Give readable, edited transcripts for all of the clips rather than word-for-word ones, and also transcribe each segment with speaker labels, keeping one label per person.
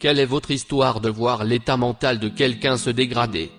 Speaker 1: Quelle est votre histoire de voir l'état mental de quelqu'un se dégrader?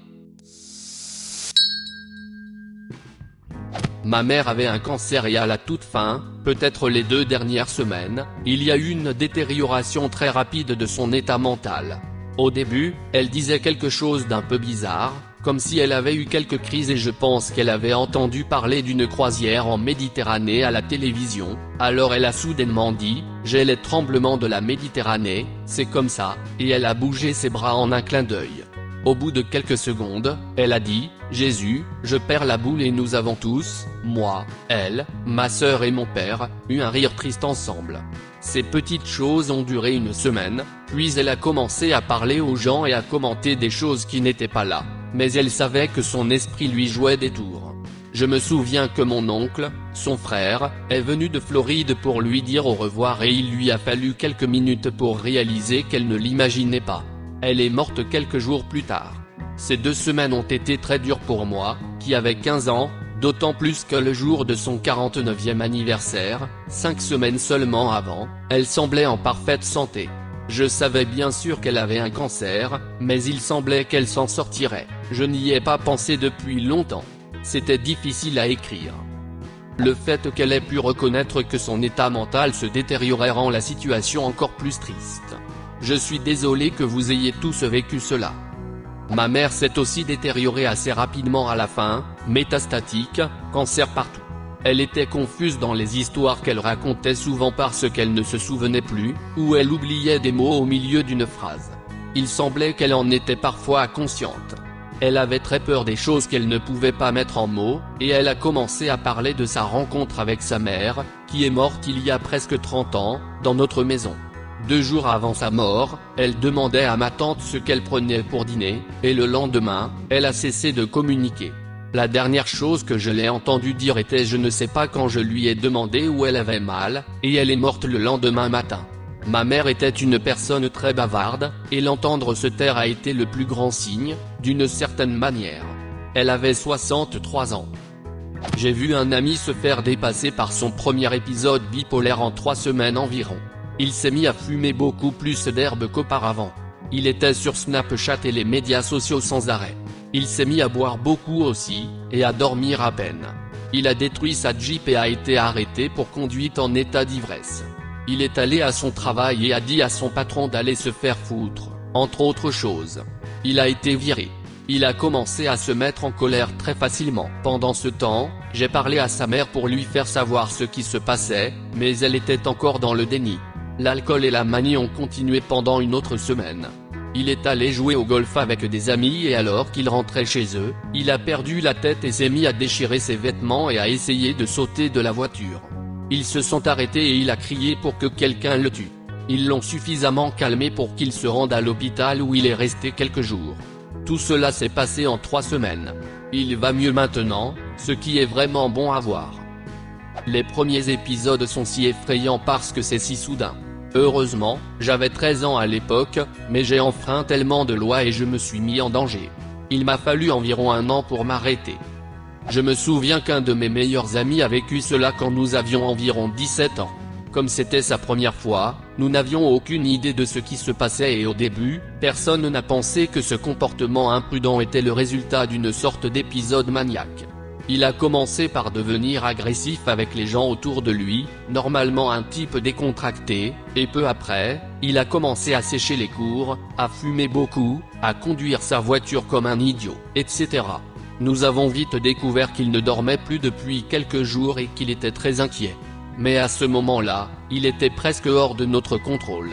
Speaker 1: Ma mère avait un cancer et à la toute fin, peut-être les 2 dernières semaines, il y a eu une détérioration très rapide de son état mental. Au début, elle disait quelque chose d'un peu bizarre, comme si elle avait eu quelques crises et je pense qu'elle avait entendu parler d'une croisière en Méditerranée à la télévision, alors elle a soudainement dit « J'ai les tremblements de la Méditerranée, c'est comme ça », et elle a bougé ses bras en un clin d'œil. Au bout de quelques secondes, elle a dit « Jésus, je perds la boule » et nous avons tous, moi, elle, ma sœur et mon père, eu un rire triste ensemble. Ces petites choses ont duré une semaine, puis elle a commencé à parler aux gens et à commenter des choses qui n'étaient pas là, mais elle savait que son esprit lui jouait des tours. Je me souviens que mon oncle, son frère, est venu de Floride pour lui dire au revoir et il lui a fallu quelques minutes pour réaliser qu'elle ne l'imaginait pas. Elle est morte quelques jours plus tard. Ces 2 semaines ont été très dures pour moi, qui avait 15 ans, d'autant plus que le jour de son 49e anniversaire, 5 semaines seulement avant, elle semblait en parfaite santé. Je savais bien sûr qu'elle avait un cancer, mais il semblait qu'elle s'en sortirait. Je n'y ai pas pensé depuis longtemps. C'était difficile à écrire. Le fait qu'elle ait pu reconnaître que son état mental se détériorait rend la situation encore plus triste. Je suis désolé que vous ayez tous vécu cela. Ma mère s'est aussi détériorée assez rapidement à la fin, métastatique, cancer partout. Elle était confuse dans les histoires qu'elle racontait souvent parce qu'elle ne se souvenait plus, ou elle oubliait des mots au milieu d'une phrase. Il semblait qu'elle en était parfois inconsciente. Elle avait très peur des choses qu'elle ne pouvait pas mettre en mots, et elle a commencé à parler de sa rencontre avec sa mère, qui est morte il y a presque 30 ans, dans notre maison. 2 jours avant sa mort, elle demandait à ma tante ce qu'elle prenait pour dîner, et le lendemain, elle a cessé de communiquer. La dernière chose que je l'ai entendue dire était je ne sais pas quand je lui ai demandé où elle avait mal, et elle est morte le lendemain matin. Ma mère était une personne très bavarde, et l'entendre se taire a été le plus grand signe, d'une certaine manière. Elle avait 63 ans. J'ai vu un ami se faire dépasser par son premier épisode bipolaire en 3 semaines environ. Il s'est mis à fumer beaucoup plus d'herbe qu'auparavant. Il était sur Snapchat et les médias sociaux sans arrêt. Il s'est mis à boire beaucoup aussi, et à dormir à peine. Il a détruit sa Jeep et a été arrêté pour conduite en état d'ivresse. Il est allé à son travail et a dit à son patron d'aller se faire foutre, entre autres choses. Il a été viré. Il a commencé à se mettre en colère très facilement. Pendant ce temps, j'ai parlé à sa mère pour lui faire savoir ce qui se passait, mais elle était encore dans le déni. L'alcool et la manie ont continué pendant une autre semaine. Il est allé jouer au golf avec des amis et alors qu'il rentrait chez eux, il a perdu la tête et s'est mis à déchirer ses vêtements et à essayer de sauter de la voiture. Ils se sont arrêtés et il a crié pour que quelqu'un le tue. Ils l'ont suffisamment calmé pour qu'il se rende à l'hôpital où il est resté quelques jours. Tout cela s'est passé en 3 semaines. Il va mieux maintenant, ce qui est vraiment bon à voir. Les premiers épisodes sont si effrayants parce que c'est si soudain. Heureusement, j'avais 13 ans à l'époque, mais j'ai enfreint tellement de lois et je me suis mis en danger. Il m'a fallu environ 1 an pour m'arrêter. Je me souviens qu'un de mes meilleurs amis a vécu cela quand nous avions environ 17 ans. Comme c'était sa première fois, nous n'avions aucune idée de ce qui se passait et au début, personne n'a pensé que ce comportement imprudent était le résultat d'une sorte d'épisode maniaque. Il a commencé par devenir agressif avec les gens autour de lui, normalement un type décontracté, et peu après, il a commencé à sécher les cours, à fumer beaucoup, à conduire sa voiture comme un idiot, etc. Nous avons vite découvert qu'il ne dormait plus depuis quelques jours et qu'il était très inquiet. Mais à ce moment-là, il était presque hors de notre contrôle.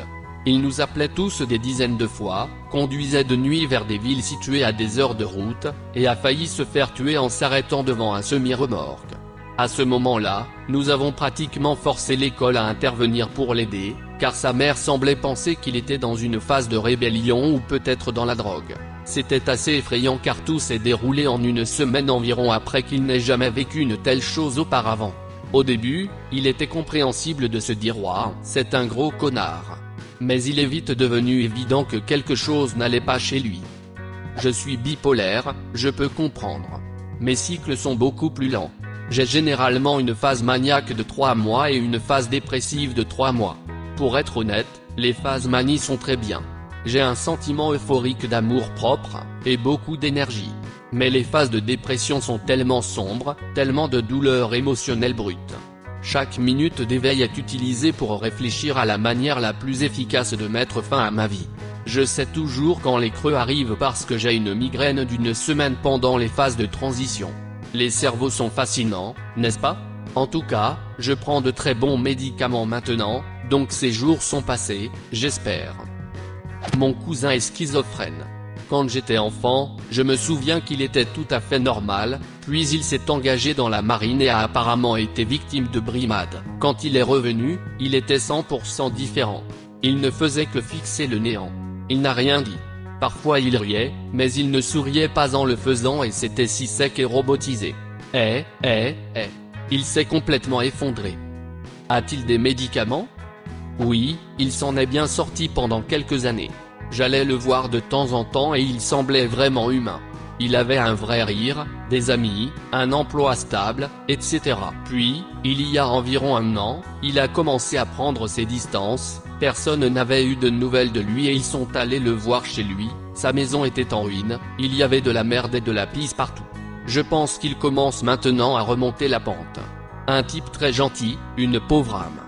Speaker 1: Il nous appelait tous des dizaines de fois, conduisait de nuit vers des villes situées à des heures de route, et a failli se faire tuer en s'arrêtant devant un semi-remorque. À ce moment-là, nous avons pratiquement forcé l'école à intervenir pour l'aider, car sa mère semblait penser qu'il était dans une phase de rébellion ou peut-être dans la drogue. C'était assez effrayant car tout s'est déroulé en une semaine environ après qu'il n'ait jamais vécu une telle chose auparavant. Au début, il était compréhensible de se dire « Ouah, c'est un gros connard ». Mais il est vite devenu évident que quelque chose n'allait pas chez lui. Je suis bipolaire, je peux comprendre. Mes cycles sont beaucoup plus lents. J'ai généralement une phase maniaque de 3 mois et une phase dépressive de 3 mois. Pour être honnête, les phases manie sont très bien. J'ai un sentiment euphorique d'amour-propre, et beaucoup d'énergie. Mais les phases de dépression sont tellement sombres, tellement de douleurs émotionnelles brutes. Chaque minute d'éveil est utilisée pour réfléchir à la manière la plus efficace de mettre fin à ma vie. Je sais toujours quand les creux arrivent parce que j'ai une migraine d'une semaine pendant les phases de transition. Les cerveaux sont fascinants, n'est-ce pas? En tout cas, je prends de très bons médicaments maintenant, donc ces jours sont passés, j'espère. Mon cousin est schizophrène. Quand j'étais enfant, je me souviens qu'il était tout à fait normal, puis il s'est engagé dans la marine et a apparemment été victime de brimades. Quand il est revenu, il était 100% différent. Il ne faisait que fixer le néant. Il n'a rien dit. Parfois il riait, mais il ne souriait pas en le faisant et c'était si sec et robotisé. Il s'est complètement effondré. A-t-il des médicaments? Oui, il s'en est bien sorti pendant quelques années. J'allais le voir de temps en temps et il semblait vraiment humain. Il avait un vrai rire, des amis, un emploi stable, etc. Puis, il y a environ un an, il a commencé à prendre ses distances, personne n'avait eu de nouvelles de lui et ils sont allés le voir chez lui, sa maison était en ruine, il y avait de la merde et de la pisse partout. Je pense qu'il commence maintenant à remonter la pente. Un type très gentil, une pauvre âme.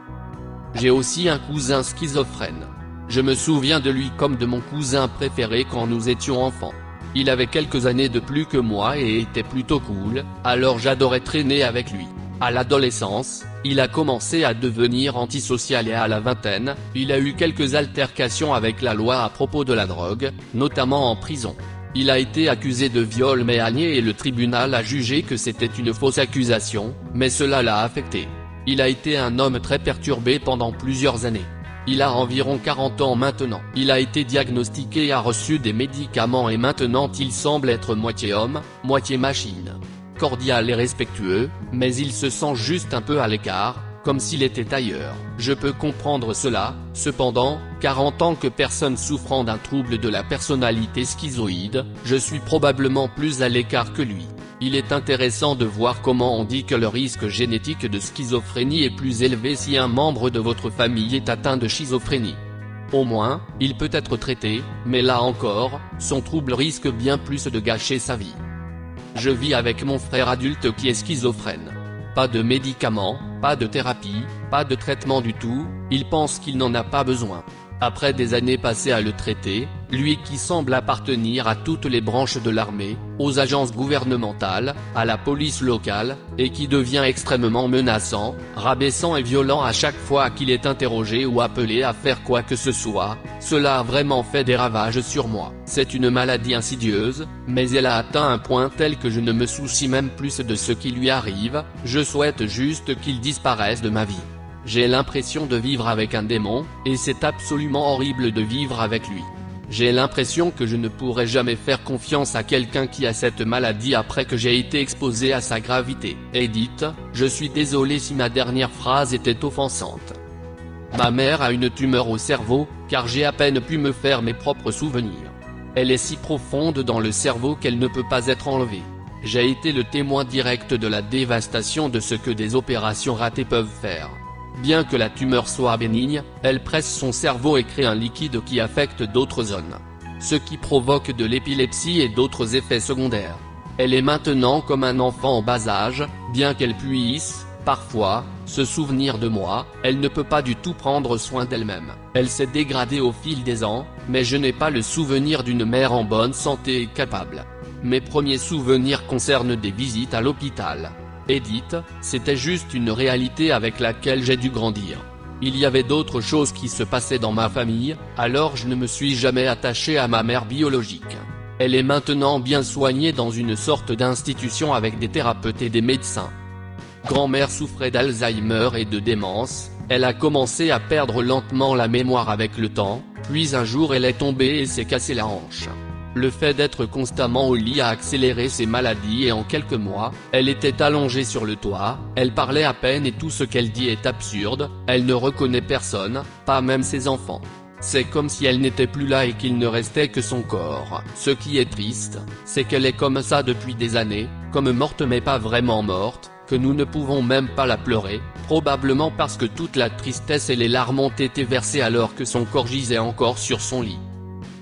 Speaker 1: J'ai aussi un cousin schizophrène. Je me souviens de lui comme de mon cousin préféré quand nous étions enfants. Il avait quelques années de plus que moi et était plutôt cool, alors j'adorais traîner avec lui. À l'adolescence, il a commencé à devenir antisocial et à la vingtaine, il a eu quelques altercations avec la loi à propos de la drogue, notamment en prison. Il a été accusé de viol mais a nié et le tribunal a jugé que c'était une fausse accusation, mais cela l'a affecté. Il a été un homme très perturbé pendant plusieurs années. Il a environ 40 ans maintenant. Il a été diagnostiqué et a reçu des médicaments et maintenant il semble être moitié homme, moitié machine. Cordial et respectueux, mais il se sent juste un peu à l'écart, comme s'il était ailleurs. Je peux comprendre cela, cependant, car en tant que personne souffrant d'un trouble de la personnalité schizoïde, je suis probablement plus à l'écart que lui. Il est intéressant de voir comment on dit que le risque génétique de schizophrénie est plus élevé si un membre de votre famille est atteint de schizophrénie. Au moins, il peut être traité, mais là encore, son trouble risque bien plus de gâcher sa vie. Je vis avec mon frère adulte qui est schizophrène. Pas de médicaments, pas de thérapie, pas de traitement du tout, il pense qu'il n'en a pas besoin. Après des années passées à le traiter, lui qui semble appartenir à toutes les branches de l'armée, aux agences gouvernementales, à la police locale, et qui devient extrêmement menaçant, rabaissant et violent à chaque fois qu'il est interrogé ou appelé à faire quoi que ce soit, cela a vraiment fait des ravages sur moi. C'est une maladie insidieuse, mais elle a atteint un point tel que je ne me soucie même plus de ce qui lui arrive, je souhaite juste qu'il disparaisse de ma vie. J'ai l'impression de vivre avec un démon, et c'est absolument horrible de vivre avec lui. J'ai l'impression que je ne pourrai jamais faire confiance à quelqu'un qui a cette maladie après que j'ai été exposé à sa gravité. Edith, je suis désolé si ma dernière phrase était offensante. Ma mère a une tumeur au cerveau, car j'ai à peine pu me faire mes propres souvenirs. Elle est si profonde dans le cerveau qu'elle ne peut pas être enlevée. J'ai été le témoin direct de la dévastation de ce que des opérations ratées peuvent faire. Bien que la tumeur soit bénigne, elle presse son cerveau et crée un liquide qui affecte d'autres zones. Ce qui provoque de l'épilepsie et d'autres effets secondaires. Elle est maintenant comme un enfant en bas âge, bien qu'elle puisse, parfois, se souvenir de moi, elle ne peut pas du tout prendre soin d'elle-même. Elle s'est dégradée au fil des ans, mais je n'ai pas le souvenir d'une mère en bonne santé et capable. Mes premiers souvenirs concernent des visites à l'hôpital. Edith, c'était juste une réalité avec laquelle j'ai dû grandir. Il y avait d'autres choses qui se passaient dans ma famille, alors je ne me suis jamais attaché à ma mère biologique. Elle est maintenant bien soignée dans une sorte d'institution avec des thérapeutes et des médecins. Grand-mère souffrait d'Alzheimer et de démence, elle a commencé à perdre lentement la mémoire avec le temps, puis un jour elle est tombée et s'est cassé la hanche. Le fait d'être constamment au lit a accéléré ses maladies et en quelques mois, elle était allongée sur le toit, elle parlait à peine et tout ce qu'elle dit est absurde, elle ne reconnaît personne, pas même ses enfants. C'est comme si elle n'était plus là et qu'il ne restait que son corps. Ce qui est triste, c'est qu'elle est comme ça depuis des années, comme morte mais pas vraiment morte, que nous ne pouvons même pas la pleurer, probablement parce que toute la tristesse et les larmes ont été versées alors que son corps gisait encore sur son lit.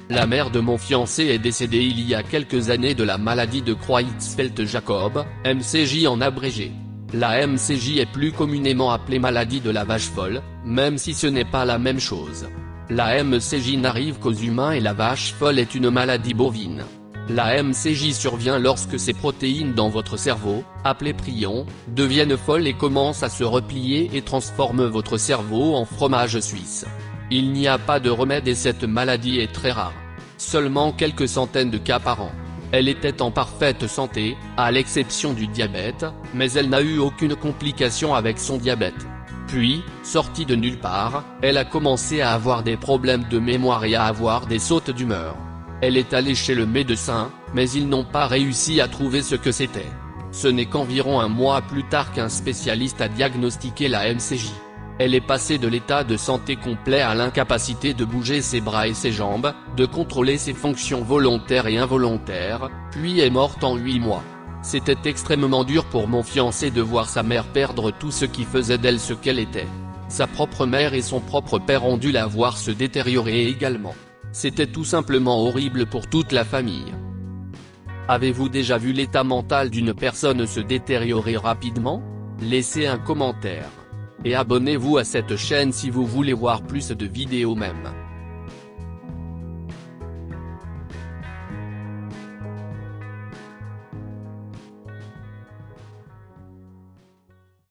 Speaker 1: La mère de mon fiancé est décédée il y a quelques années de la maladie de Creutzfeldt-Jakob, MCJ en abrégé. La MCJ est plus communément appelée maladie de la vache folle, même si ce n'est pas la même chose. La MCJ n'arrive qu'aux humains et la vache folle est une maladie bovine. La MCJ survient lorsque ces protéines dans votre cerveau, appelées prions, deviennent folles et commencent à se replier et transforment votre cerveau en fromage suisse. Il n'y a pas de remède et cette maladie est très rare. Seulement quelques centaines de cas par an. Elle était en parfaite santé, à l'exception du diabète, mais elle n'a eu aucune complication avec son diabète. Puis, sortie de nulle part, elle a commencé à avoir des problèmes de mémoire et à avoir des sautes d'humeur. Elle est allée chez le médecin, mais ils n'ont pas réussi à trouver ce que c'était. Ce n'est qu'environ un mois plus tard qu'un spécialiste a diagnostiqué la MCJ. Elle est passée de l'état de santé complet à l'incapacité de bouger ses bras et ses jambes, de contrôler ses fonctions volontaires et involontaires, puis est morte en 8 mois. C'était extrêmement dur pour mon fiancé de voir sa mère perdre tout ce qui faisait d'elle ce qu'elle était. Sa propre mère et son propre père ont dû la voir se détériorer également. C'était tout simplement horrible pour toute la famille. Avez-vous déjà vu l'état mental d'une personne se détériorer rapidement? Laissez un commentaire. Et abonnez-vous à cette chaîne si vous voulez voir plus de vidéos même.